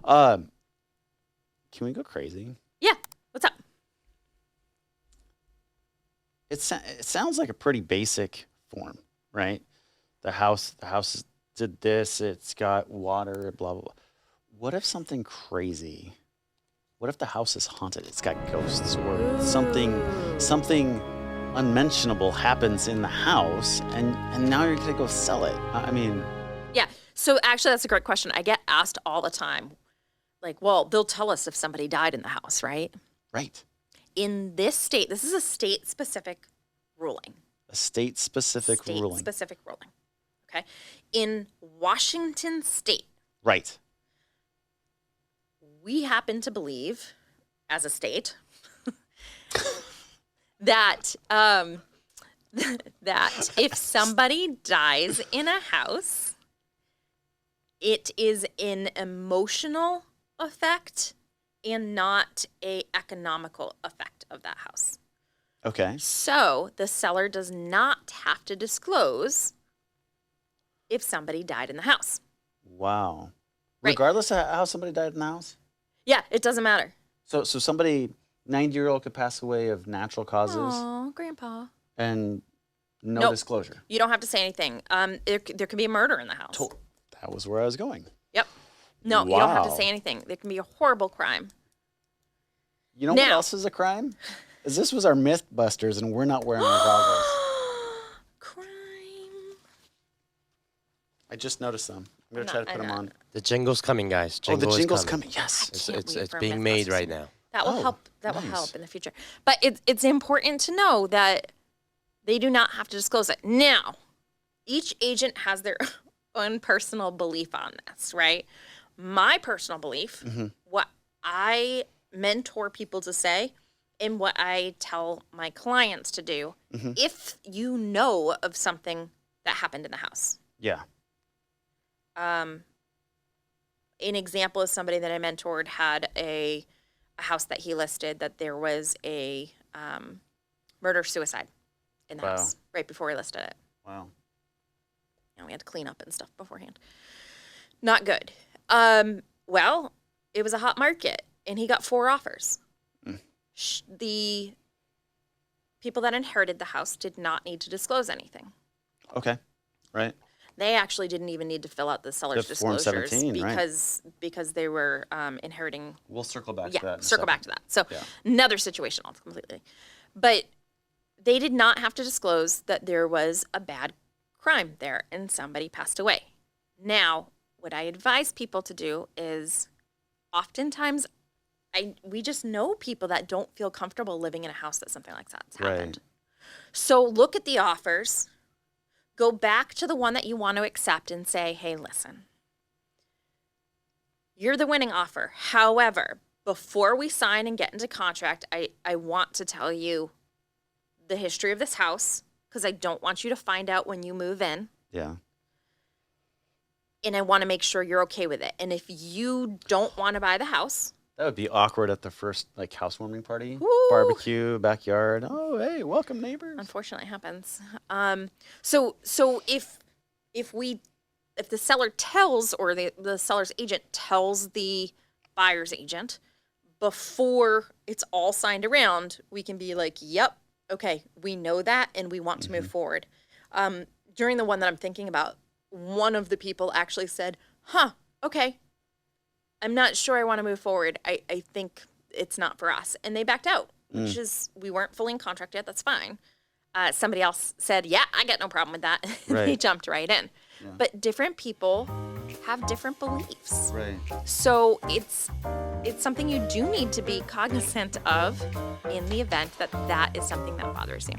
Can we go crazy? Yeah. What's up? It sounds like a pretty basic form, right? The house did this. It's got water. Blah blah blah. What if something crazy? What if the house is haunted? It's got ghosts or something unmentionable happens in the house, and now you're gonna go sell it. I mean, Yeah. So actually, that's a great question. I get asked all the time. Like, well, they'll tell us if somebody died in the house, right? right? In this state, this is a state-specific ruling. A state-specific ruling. State-specific ruling. Okay. In Washington State, Right. we happen to believe, as a state, that that if somebody dies in a house, it is an emotional effect and not a economical effect of that house. Okay. So the seller does not have to disclose if somebody died in the house. Wow. Right. Regardless of how somebody died in the house? Yeah, it doesn't matter. So somebody 90-year-old could pass away of natural causes Oh, Grandpa. and no Nope. disclosure. You don't have to say anything. There could be a murder in the house. That was where I was going. Yep. No, you don't have to Wow. say anything. There can be a horrible crime. You know what Now- else is a crime? Is this was our Mythbusters and we're not wearing our goggles. Crime. I just noticed them. I'm going to try to put them on. The jingle's coming, guys. Oh, the Jingle is jingle's coming. coming. Yes. Can't It's wait for being made Mythbusters. right now. That will Oh, help. That will nice. help in the future. But it's important to know that they do not have to disclose it. Now, each agent has their own personal belief on this, right? My personal belief, what I mentor people to say, and what I tell my clients to do, if you know of something that happened in the house. Yeah. An example is somebody that I mentored had a house that he listed that there was a murder-suicide in the Wow. house right before he listed it. Wow. We had to clean up and stuff beforehand. Not good. Well, it was a hot market, and he got 4 offers. The people that inherited the house did not need to disclose anything. Okay. Right. They actually didn't even need to fill out the seller's The Form disclosures 17, right. because they were inheriting. We'll circle back to Yeah, that. in a circle back to second. that. So Yeah. another situation almost completely. But they did not have to disclose that there was a bad crime there and somebody passed away. Now, what I advise people to do is oftentimes we just know people that don't feel comfortable living in a house that something like that's happened. Right. So look at the offers, go back to the one that you want to accept and say, hey, listen, you're the winning offer. However, before we sign and get into contract, I want to tell you the history of this house because I don't want you to find out when you move in. Yeah. And I want to make sure you're okay with it. And if you don't want to buy the house, That would be awkward at the first housewarming party, Woo! barbecue, backyard. Oh, hey, welcome neighbors. unfortunately it happens. So if the seller tells or the seller's agent tells the buyer's agent before it's all signed around, we can be like, yep, okay, we know that and we want to move forward. During the one that I'm thinking about, one of the people actually said, okay, I'm not sure I want to move forward. I think it's not for us. And they backed out, which is, we weren't fully in contract yet. That's fine. Somebody else said, yeah, I got no problem with that. They Right. jumped right in. Yeah. But different people have different beliefs. Right. So it's something you do need to be cognizant of in the event that that is something that bothers you.